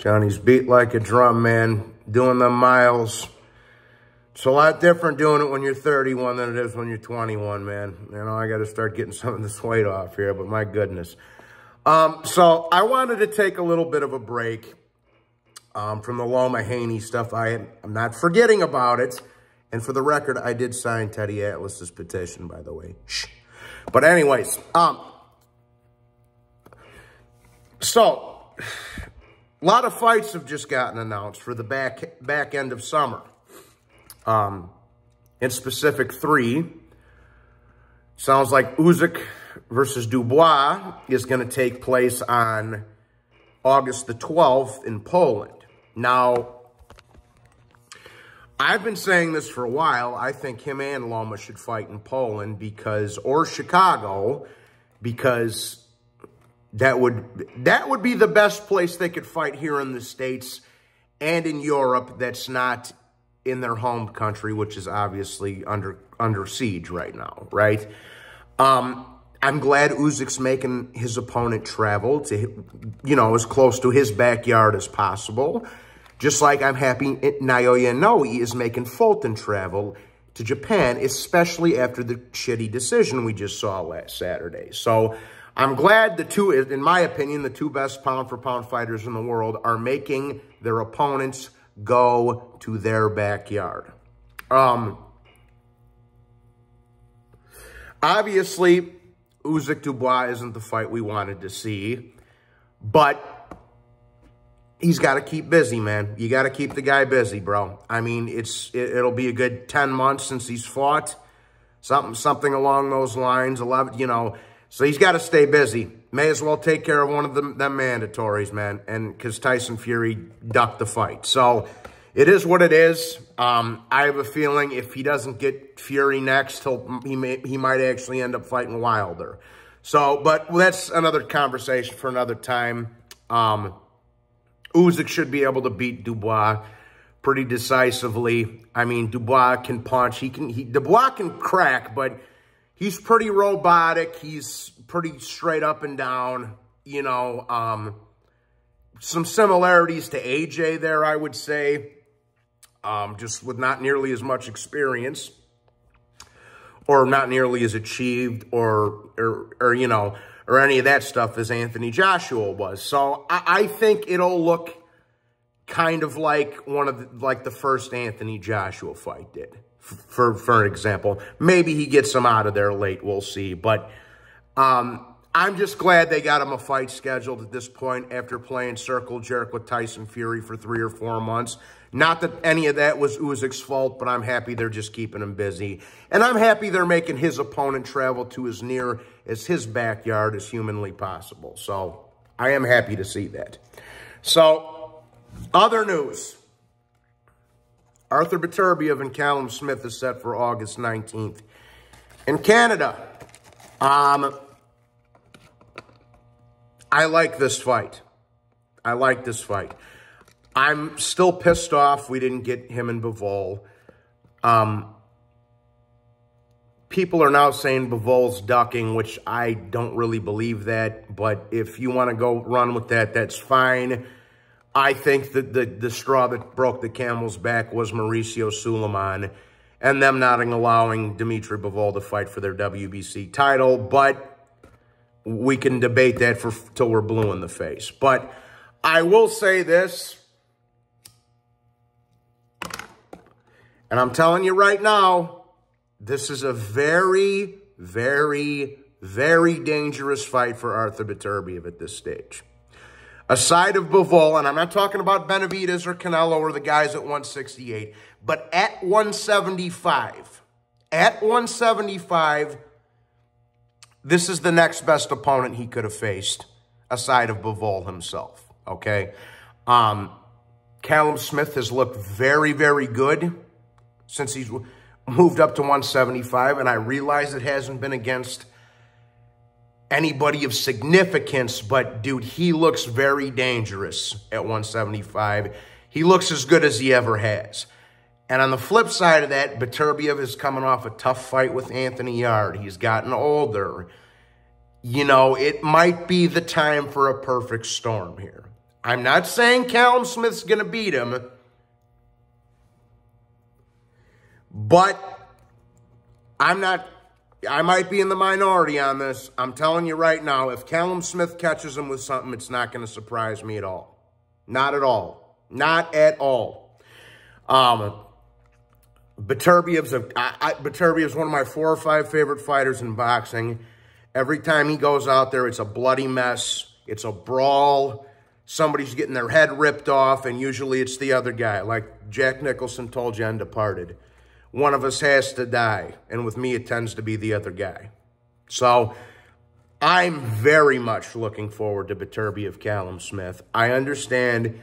Johnny's beat like a drum, man. Doing them miles. It's a lot different doing it when you're 31 than it is when you're 21, man. You know, I got to start getting some of this weight off here, but my goodness. So I wanted to take a little bit of a break from the Loma Haney stuff. I'm not forgetting about it. And for the record, I did sign Teddy Atlas's petition, by the way. Shh. But anyways, so a lot of fights have just gotten announced for the back end of summer. In specific, 3. Sounds like Usyk versus Dubois is going to take place on August the 12th in Poland. Now, I've been saying this for a while. I think him and Loma should fight in Poland or Chicago, because that would be the best place they could fight here in the States and in Europe that's not in their home country, which is obviously under siege right now, right? I'm glad Usyk's making his opponent travel to, as close to his backyard as possible. Just like I'm happy Naoya Inoue is making Fulton travel to Japan, especially after the shitty decision we just saw last Saturday. So I'm glad in my opinion, the 2 best pound-for-pound fighters in the world are making their opponents go to their backyard. Obviously, Usyk-Dubois isn't the fight we wanted to see, but he's got to keep busy, man. You got to keep the guy busy, bro. I mean, it'll be a good 10 months since he's fought, something along those lines. 11, so he's got to stay busy. May as well take care of one of them mandatories, man. And because Tyson Fury ducked the fight, so it is what it is. I have a feeling if he doesn't get Fury next, he might actually end up fighting Wilder. So, but that's another conversation for another time. Usyk should be able to beat Dubois pretty decisively. I mean, Dubois can punch. Dubois can crack, but he's pretty robotic. He's pretty straight up and down. Some similarities to AJ there, I would say. Just with not nearly as much experience, or not nearly as achieved, or any of that stuff as Anthony Joshua was. So I think it'll look kind of like the first Anthony Joshua fight did, for example. Maybe he gets him out of there late, we'll see. But I'm just glad they got him a fight scheduled at this point after playing circle jerk with Tyson Fury for 3 or 4 months. Not that any of that was Usyk's fault, but I'm happy they're just keeping him busy. And I'm happy they're making his opponent travel to as near as his backyard as humanly possible. So I am happy to see that. So, other news. Arthur Beterbiev and Callum Smith is set for August 19th in Canada. I like this fight. I'm still pissed off we didn't get him and Bivol. People are now saying Bivol's ducking, which I don't really believe that. But if you want to go run with that, that's fine. I think that the straw that broke the camel's back was Mauricio Sulaiman and them not allowing Dimitri Bivol to fight for their WBC title. But we can debate that till we're blue in the face. But I will say this. And I'm telling you right now, this is a very, very, very dangerous fight for Arthur Beterbiev at this stage. Aside of Bivol, and I'm not talking about Benavidez or Canelo or the guys at 168, but at 175, this is the next best opponent he could have faced, aside of Bivol himself, okay? Callum Smith has looked very, very good since he's moved up to 175, and I realize it hasn't been against anybody of significance, but, dude, he looks very dangerous at 175. He looks as good as he ever has. And on the flip side of that, Beterbiev is coming off a tough fight with Anthony Yard. He's gotten older. It might be the time for a perfect storm here. I'm not saying Callum Smith's going to beat him, but I might be in the minority on this. I'm telling you right now, if Callum Smith catches him with something, it's not going to surprise me at all. Not at all. Not at all. Beterbiev's one of my 4 or 5 favorite fighters in boxing. Every time he goes out there, it's a bloody mess. It's a brawl. Somebody's getting their head ripped off, and usually it's the other guy. Like Jack Nicholson told you on Departed. One of us has to die, and with me, it tends to be the other guy. So I'm very much looking forward to Beterbiev Callum Smith. I understand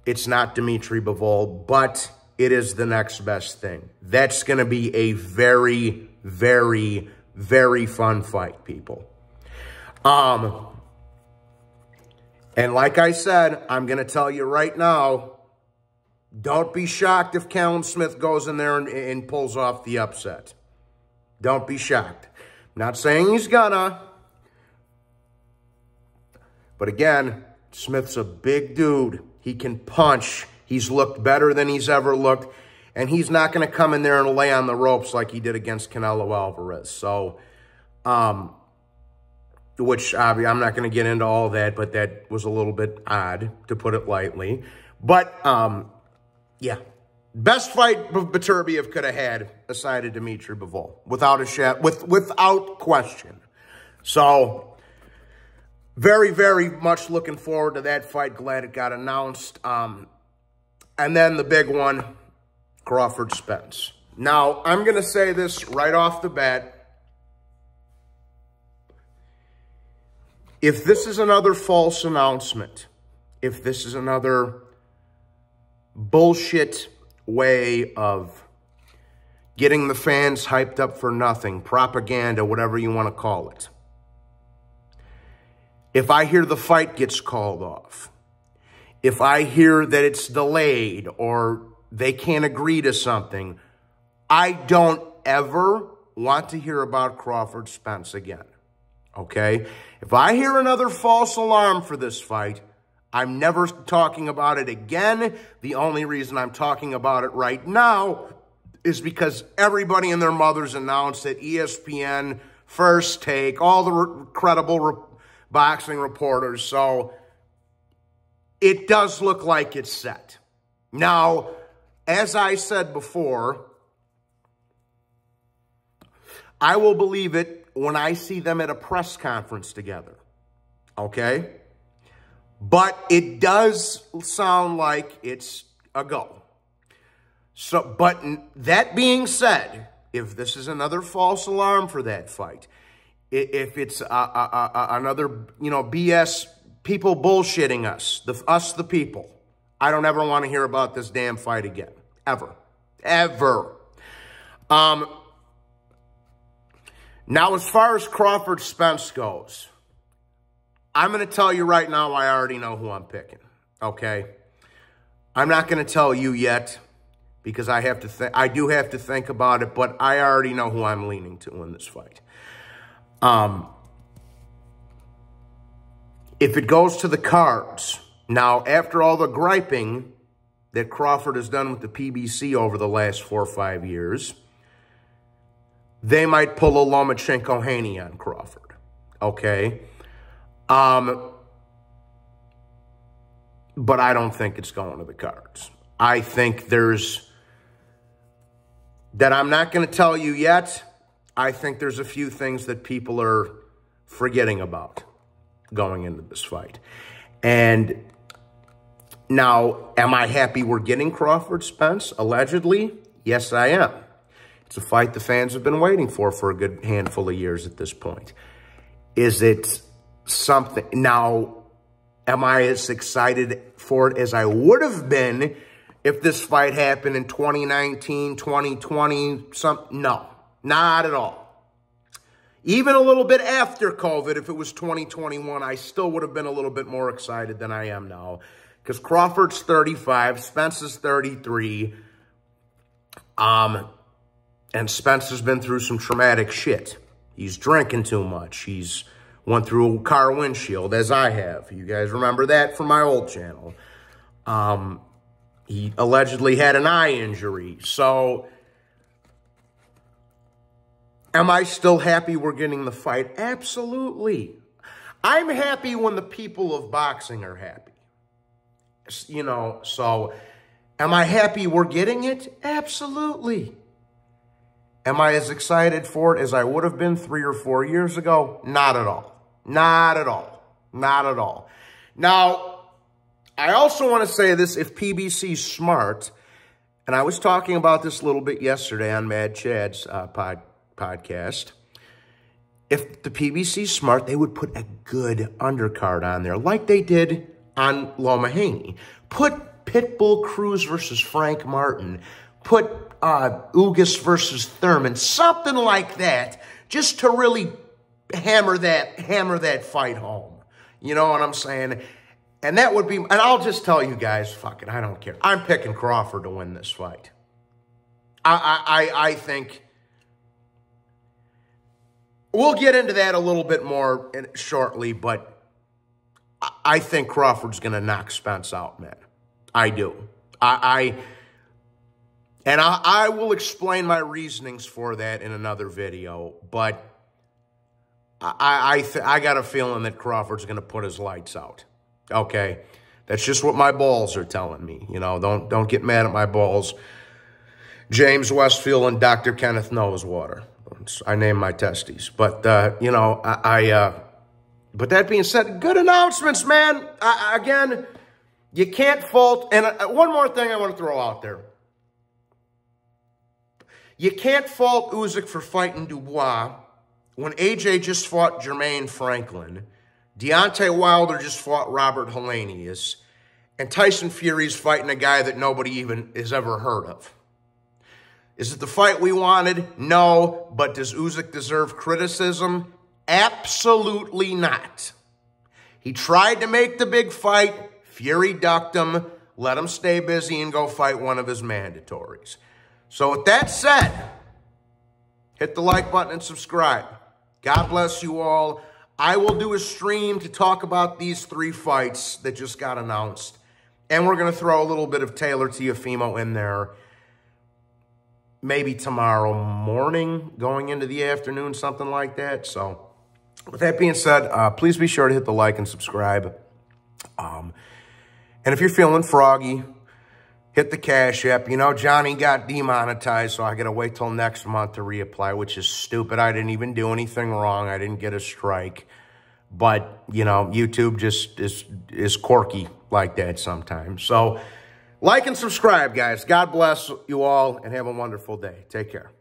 it's not Dimitri Bivol, but it is the next best thing. That's going to be a very, very, very fun fight, people. And like I said, I'm going to tell you right now, don't be shocked if Callum Smith goes in there and pulls off the upset. Don't be shocked. I'm not saying he's gonna. But again, Smith's a big dude. He can punch. He's looked better than he's ever looked. And he's not going to come in there and lay on the ropes like he did against Canelo Alvarez. So, which I'm not going to get into all that, but that was a little bit odd, to put it lightly. But, yeah, best fight Beterbiev could have had, aside of Dimitri Bivol, without question. So, very, very much looking forward to that fight. Glad it got announced. And then the big one, Crawford Spence. Now, I'm going to say this right off the bat. If this is another false announcement, if this is another bullshit way of getting the fans hyped up for nothing, propaganda, whatever you want to call it. If I hear the fight gets called off, if I hear that it's delayed or they can't agree to something, I don't ever want to hear about Crawford Spence again, okay? If I hear another false alarm for this fight, I'm never talking about it again. The only reason I'm talking about it right now is because everybody and their mothers announced it. ESPN, First Take, all the credible boxing reporters. So it does look like it's set. Now, as I said before, I will believe it when I see them at a press conference together. Okay? But it does sound like it's a go. So, but that being said, if this is another false alarm for that fight, if it's another, BS, people bullshitting us, the people, I don't ever want to hear about this damn fight again. Ever. Ever. Now, as far as Crawford Spence goes, I'm going to tell you right now, I already know who I'm picking, okay? I'm not going to tell you yet because I do have to think about it, but I already know who I'm leaning to in this fight. If it goes to the cards, now, after all the griping that Crawford has done with the PBC over the last 4 or 5 years, they might pull a Lomachenko-Haney on Crawford, okay? But I don't think it's going to the cards. I think that I'm not going to tell you yet. I think there's a few things that people are forgetting about going into this fight. And now, am I happy we're getting Crawford Spence, allegedly? Yes, I am. It's a fight the fans have been waiting for a good handful of years at this point. Is it something? Now, am I as excited for it as I would have been if this fight happened in 2019, 2020? No, not at all. Even a little bit after COVID, if it was 2021, I still would have been a little bit more excited than I am now. Because Crawford's 35, Spence is 33. And Spence has been through some traumatic shit. He's drinking too much. He's went through a car windshield, as I have. You guys remember that from my old channel. He allegedly had an eye injury. So, am I still happy we're getting the fight? Absolutely. I'm happy when the people of boxing are happy. You know, so am I happy we're getting it? Absolutely. Am I as excited for it as I would have been 3 or 4 years ago? Not at all. Not at all. Not at all. Now, I also want to say this, if PBC's smart, and I was talking about this a little bit yesterday on Mad Chad's podcast, if the PBC's smart, they would put a good undercard on there, like they did on Loma Haney. Put Pitbull Cruz versus Frank Martin. Put Ugas versus Thurman. Something like that, just to really hammer that fight home. You know what I'm saying? And that would be, and I'll just tell you guys, fuck it, I don't care. I'm picking Crawford to win this fight. I think, we'll get into that a little bit more shortly, but I think Crawford's going to knock Spence out, man. I do. I will explain my reasonings for that in another video, but I got a feeling that Crawford's going to put his lights out. Okay, that's just what my balls are telling me. You know, don't get mad at my balls. James Westfield and Dr. Kenneth Nosewater. I named my testes. But, you know, but that being said, good announcements, man. Again, you can't fault. And one more thing I want to throw out there. You can't fault Usyk for fighting Dubois when AJ just fought Jermaine Franklin. Deontay Wilder just fought Robert Helenius, and Tyson Fury's fighting a guy that nobody even has ever heard of. Is it the fight we wanted? No, but does Usyk deserve criticism? Absolutely not. He tried to make the big fight. Fury ducked him, let him stay busy and go fight one of his mandatories. So with that said, hit the like button and subscribe. God bless you all. I will do a stream to talk about these 3 fights that just got announced. And we're going to throw a little bit of Taylor Teofimo in there. Maybe tomorrow morning, going into the afternoon, something like that. So, with that being said, please be sure to hit the like and subscribe. And if you're feeling froggy, hit the Cash App. You know, Johnny got demonetized, so I got to wait till next month to reapply, which is stupid. I didn't even do anything wrong. I didn't get a strike. But, you know, YouTube just is quirky like that sometimes. So, like and subscribe, guys. God bless you all, and have a wonderful day. Take care.